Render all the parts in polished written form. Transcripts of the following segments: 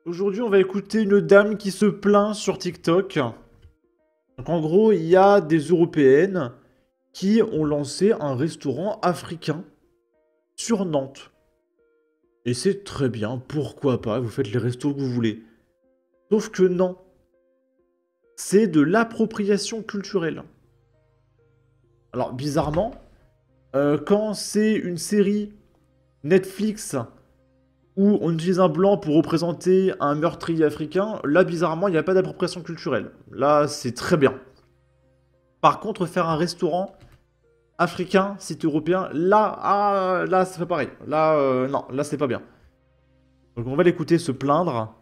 Aujourd'hui, on va écouter une dame qui se plaint sur TikTok. Donc, en gros, il y a des Européennes qui ont lancé un restaurant africain sur Nantes. Et c'est très bien, pourquoi pas, vous faites les restos que vous voulez. Sauf que non, c'est de l'appropriation culturelle. Alors, bizarrement, quand c'est une série Netflix où on utilise un blanc pour représenter un meurtrier africain, là, bizarrement, il n'y a pas d'appropriation culturelle. Là, c'est très bien. Par contre, faire un restaurant africain, site européen, là, c'est pas pareil. Là, non, là, c'est pas bien. Donc, on va l'écouter se plaindre.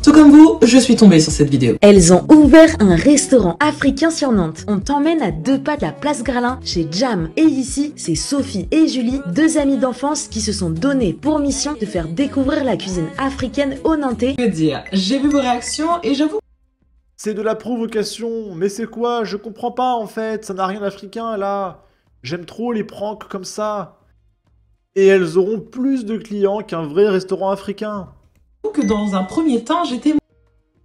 Tout comme vous, je suis tombée sur cette vidéo. Elles ont ouvert un restaurant africain sur Nantes. On t'emmène à 2 pas de la place Gralin chez Jam. Et ici, c'est Sophie et Julie, 2 amies d'enfance qui se sont données pour mission de faire découvrir la cuisine africaine aux Nantais. Je veux dire, j'ai vu vos réactions et j'avoue. C'est de la provocation, mais c'est quoi? Je comprends pas en fait, ça n'a rien d'africain là. J'aime trop les pranks comme ça. Et elles auront plus de clients qu'un vrai restaurant africain. Que dans un premier temps, j'étais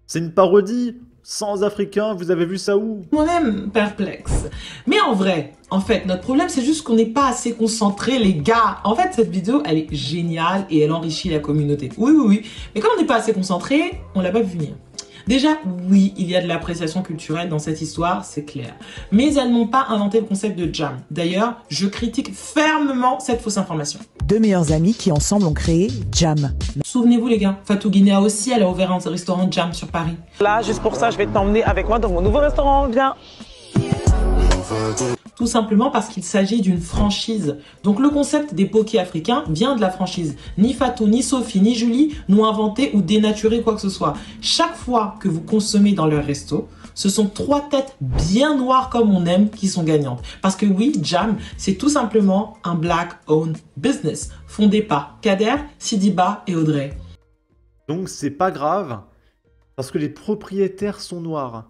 C'est une parodie. Sans africain, vous avez vu ça où? moi-même perplexe. Mais en vrai, notre problème, c'est juste qu'on n'est pas assez concentré, les gars. En fait, cette vidéo, elle est géniale et elle enrichit la communauté. Oui. Mais comme on n'est pas assez concentré, on l'a pas vu venir. Déjà, oui, il y a de l'appréciation culturelle dans cette histoire, c'est clair. Mais elles n'ont pas inventé le concept de Jam. D'ailleurs, je critique fermement cette fausse information. 2 meilleures amies qui ensemble ont créé Jam. Souvenez-vous les gars, Fatou Guinea aussi, elle a ouvert un restaurant Jam sur Paris. Là, juste pour ça, je vais t'emmener avec moi dans mon nouveau restaurant. Viens. Tout simplement parce qu'il s'agit d'une franchise. Donc le concept des pokés africains vient de la franchise. Ni Fatou, ni Sophie, ni Julie n'ont inventé ou dénaturé quoi que ce soit. Chaque fois que vous consommez dans leur resto, ce sont 3 têtes bien noires comme on aime qui sont gagnantes. Parce que oui, Jam, c'est tout simplement un black-owned business fondé par Kader, Sidiba et Audrey. Donc c'est pas grave, parce que les propriétaires sont noirs.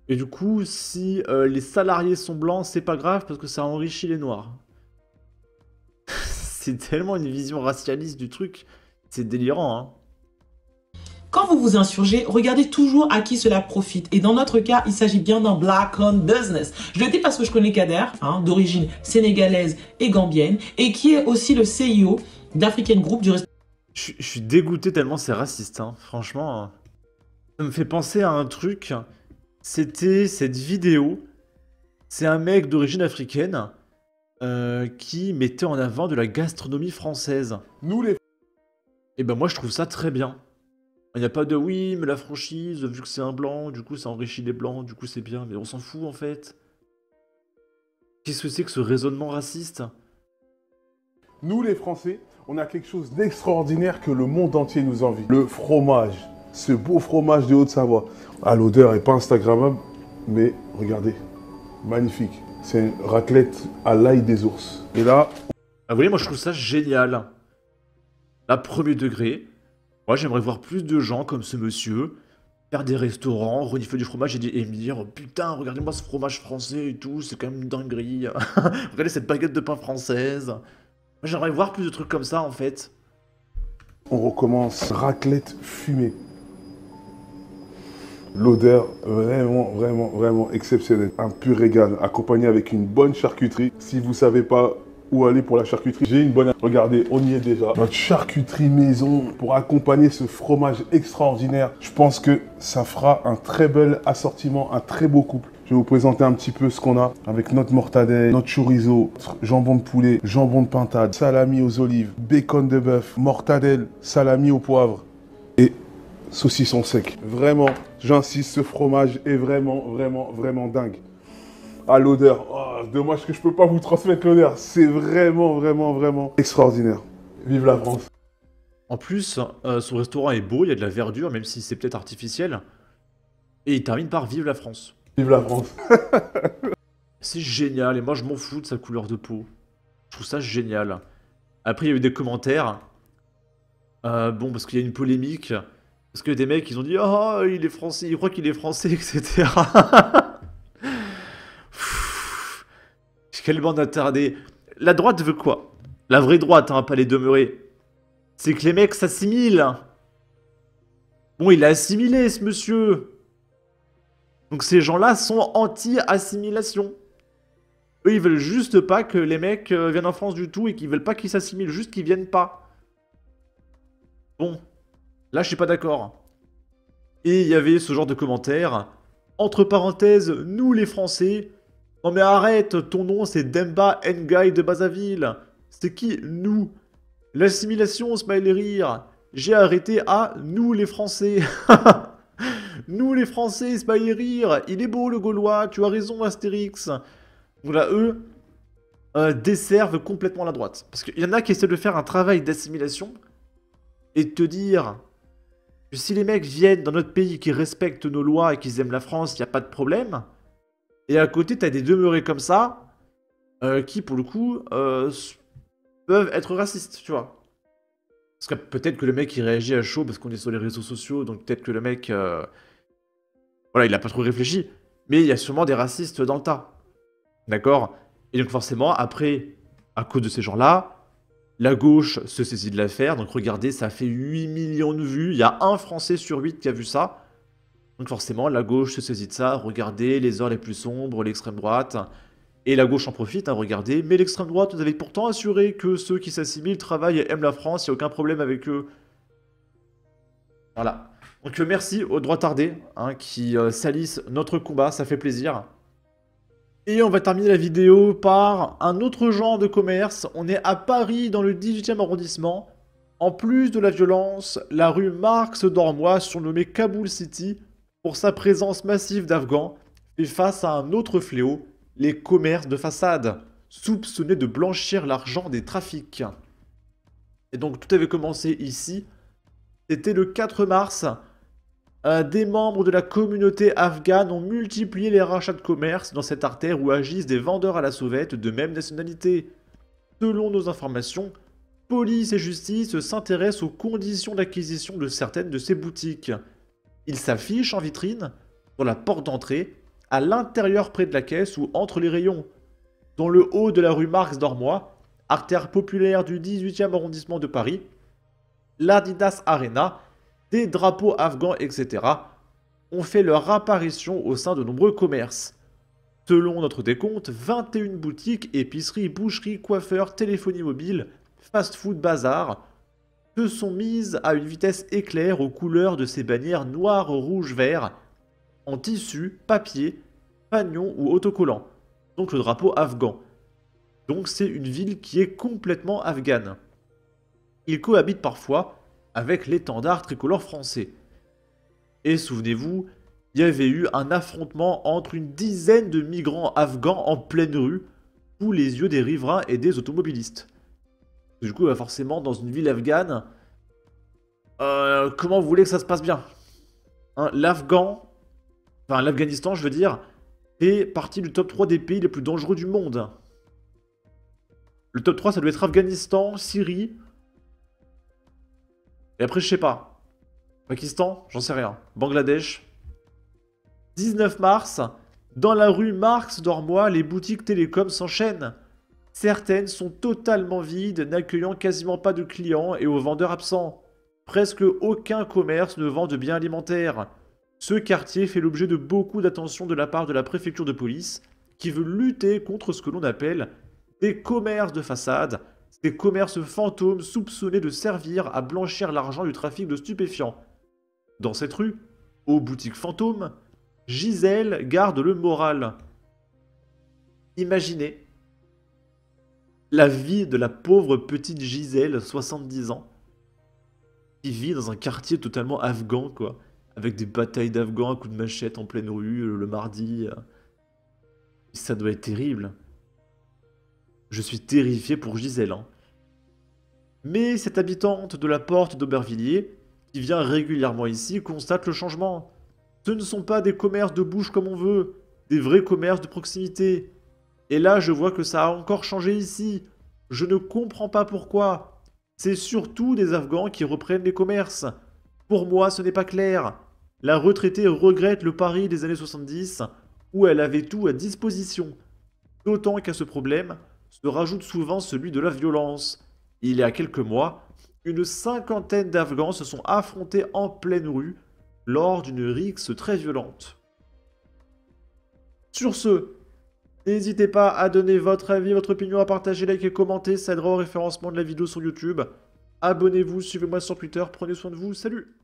Et du coup, si les salariés sont blancs, c'est pas grave, parce que ça enrichit les noirs. C'est tellement une vision racialiste du truc, c'est délirant, hein. Quand vous vous insurgez, regardez toujours à qui cela profite. Et dans notre cas, il s'agit bien d'un black-owned business. Je le dis parce que je connais Kader, d'origine sénégalaise et gambienne, et qui est aussi le CEO d'African Group du restaurant. Je suis dégoûté tellement c'est raciste, hein. Franchement. Ça me fait penser à un truc. C'était cette vidéo. C'est un mec d'origine africaine qui mettait en avant de la gastronomie française. Et ben moi je trouve ça très bien. Il n'y a pas de oui, mais la franchise, vu que c'est un blanc, du coup ça enrichit les blancs, du coup c'est bien, mais on s'en fout en fait. Qu'est-ce que c'est que ce raisonnement raciste? Nous les Français, on a quelque chose d'extraordinaire que le monde entier nous envie. Le fromage, ce beau fromage de Haute-Savoie. Ah, l'odeur est pas instagrammable, mais regardez, magnifique. C'est une raclette à l'ail des ours. Et là... Ah, vous voyez, moi je trouve ça génial. Là, premier degré. Moi, j'aimerais voir plus de gens comme ce monsieur faire des restaurants, renifler du fromage et me dire putain, regardez-moi ce fromage français et tout, c'est quand même une dinguerie. Regardez cette baguette de pain française. Moi, j'aimerais voir plus de trucs comme ça en fait. On recommence raclette fumée. L'odeur vraiment exceptionnelle. Un pur régal, accompagné avec une bonne charcuterie. Si vous savez pas où aller pour la charcuterie, j'ai une bonne... Regardez, on y est déjà. Notre charcuterie maison pour accompagner ce fromage extraordinaire. Je pense que ça fera un très bel assortiment, un très beau couple. Je vais vous présenter un petit peu ce qu'on a avec notre mortadelle, notre chorizo, jambon de poulet, jambon de pintade, salami aux olives, bacon de bœuf, mortadelle, salami au poivre et saucisson sec. Vraiment, j'insiste, ce fromage est vraiment dingue. Ah, l'odeur, oh, dommage que je peux pas vous transmettre l'odeur. C'est vraiment extraordinaire. Vive la France. En plus, son restaurant est beau, il y a de la verdure, même si c'est peut-être artificiel. Et il termine par vive la France. Vive la France. C'est génial, et moi je m'en fous de sa couleur de peau. Je trouve ça génial. Après, il y a eu des commentaires. Bon, parce qu'il y a une polémique. Parce que des mecs, ils ont dit « Oh, il est français, il croit qu'il est français, etc. » Quelle bande attardée. La droite veut quoi? La vraie droite, hein, pas les demeurés. C'est que les mecs s'assimilent. Bon, il est assimilé, ce monsieur. Donc ces gens-là sont anti-assimilation. Eux, ils veulent juste pas que les mecs viennent en France du tout et qu'ils veulent pas qu'ils s'assimilent, juste qu'ils viennent pas. Bon, là, je suis pas d'accord. Et il y avait ce genre de commentaires. Entre parenthèses, nous les Français. Non mais arrête, ton nom c'est Demba N'Gaye de Brazzaville. C'est qui, nous? L'assimilation, smiley rire. J'ai arrêté à nous les Français. Nous les Français, smiley rire. Il est beau le Gaulois, tu as raison Astérix. Donc là, eux desservent complètement la droite. Parce qu'il y en a qui essaient de faire un travail d'assimilation et de te dire que si les mecs viennent dans notre pays, qui respectent nos lois et qu'ils aiment la France, il n'y a pas de problème. Et à côté, t'as des demeurés comme ça, qui, pour le coup, peuvent être racistes, tu vois. Parce que peut-être que le mec, il réagit à chaud parce qu'on est sur les réseaux sociaux, donc peut-être que le mec... voilà, il a pas trop réfléchi. Mais il y a sûrement des racistes dans le tas. D'accord? Et donc forcément, après, à cause de ces gens-là, la gauche se saisit de l'affaire. Donc regardez, ça fait 8 millions de vues. Il y a un Français sur 8 qui a vu ça. Donc forcément, la gauche se saisit de ça. Regardez, les heures les plus sombres, l'extrême droite. Et la gauche en profite, hein, regardez. Mais l'extrême droite, vous avez pourtant assuré que ceux qui s'assimilent, travaillent et aiment la France, il n'y a aucun problème avec eux. Voilà. Donc merci aux droitards hein, qui salissent notre combat, ça fait plaisir. Et on va terminer la vidéo par un autre genre de commerce. On est à Paris, dans le 18e arrondissement. En plus de la violence, la rue Marx d'Ormois, surnommée Kaboul City, pour sa présence massive d'Afghans, fait face à un autre fléau, les commerces de façade, soupçonnés de blanchir l'argent des trafics. Et donc tout avait commencé ici. C'était le 4 mars. Des membres de la communauté afghane ont multiplié les rachats de commerce dans cette artère où agissent des vendeurs à la sauvette de même nationalité. Selon nos informations, police et justice s'intéressent aux conditions d'acquisition de certaines de ces boutiques. Ils s'affichent en vitrine, dans la porte d'entrée, à l'intérieur près de la caisse ou entre les rayons. Dans le haut de la rue Marx d'Ormois, artère populaire du 18e arrondissement de Paris, l'Adidas Arena, des drapeaux afghans, etc., ont fait leur apparition au sein de nombreux commerces. Selon notre décompte, 21 boutiques, épiceries, boucheries, coiffeurs, téléphonie mobile, fast-food, bazar, se sont mises à une vitesse éclair aux couleurs de ces bannières noir, rouge, vert, en tissu, papier, pagnon ou autocollant, donc le drapeau afghan. Donc c'est une ville qui est complètement afghane. Ils cohabitent parfois avec l'étendard tricolore français. Et souvenez-vous, il y avait eu un affrontement entre une dizaine de migrants afghans en pleine rue, sous les yeux des riverains et des automobilistes. Du coup, forcément, dans une ville afghane, comment vous voulez que ça se passe bien hein, l'Afghanistan, je veux dire, fait partie du top 3 des pays les plus dangereux du monde. Le top 3, ça doit être Afghanistan, Syrie... Et après, je sais pas. Pakistan, j'en sais rien. Bangladesh. 19 mars, dans la rue Marx d'Ormois, les boutiques télécom s'enchaînent. Certaines sont totalement vides, n'accueillant quasiment pas de clients et aux vendeurs absents. Presque aucun commerce ne vend de biens alimentaires. Ce quartier fait l'objet de beaucoup d'attention de la part de la préfecture de police, qui veut lutter contre ce que l'on appelle des commerces de façade, des commerces fantômes soupçonnés de servir à blanchir l'argent du trafic de stupéfiants. Dans cette rue, aux boutiques fantômes, Gisèle garde le moral. Imaginez la vie de la pauvre petite Gisèle, 70 ans, qui vit dans un quartier totalement afghan, quoi, avec des batailles d'Afghans à coups de machette en pleine rue le mardi. Ça doit être terrible. Je suis terrifié pour Gisèle. Hein. Mais cette habitante de la porte d'Aubervilliers, qui vient régulièrement ici, constate le changement. Ce ne sont pas des commerces de bouche comme on veut, des vrais commerces de proximité. Et là, je vois que ça a encore changé ici. Je ne comprends pas pourquoi. C'est surtout des Afghans qui reprennent les commerces. Pour moi, ce n'est pas clair. La retraitée regrette le Paris des années 70, où elle avait tout à disposition. D'autant qu'à ce problème se rajoute souvent celui de la violence. Il y a quelques mois, une cinquantaine d'Afghans se sont affrontés en pleine rue lors d'une rixe très violente. Sur ce, n'hésitez pas à donner votre avis, votre opinion, à partager, liker, commenter, ça aidera au référencement de la vidéo sur YouTube. Abonnez-vous, suivez-moi sur Twitter, prenez soin de vous, salut!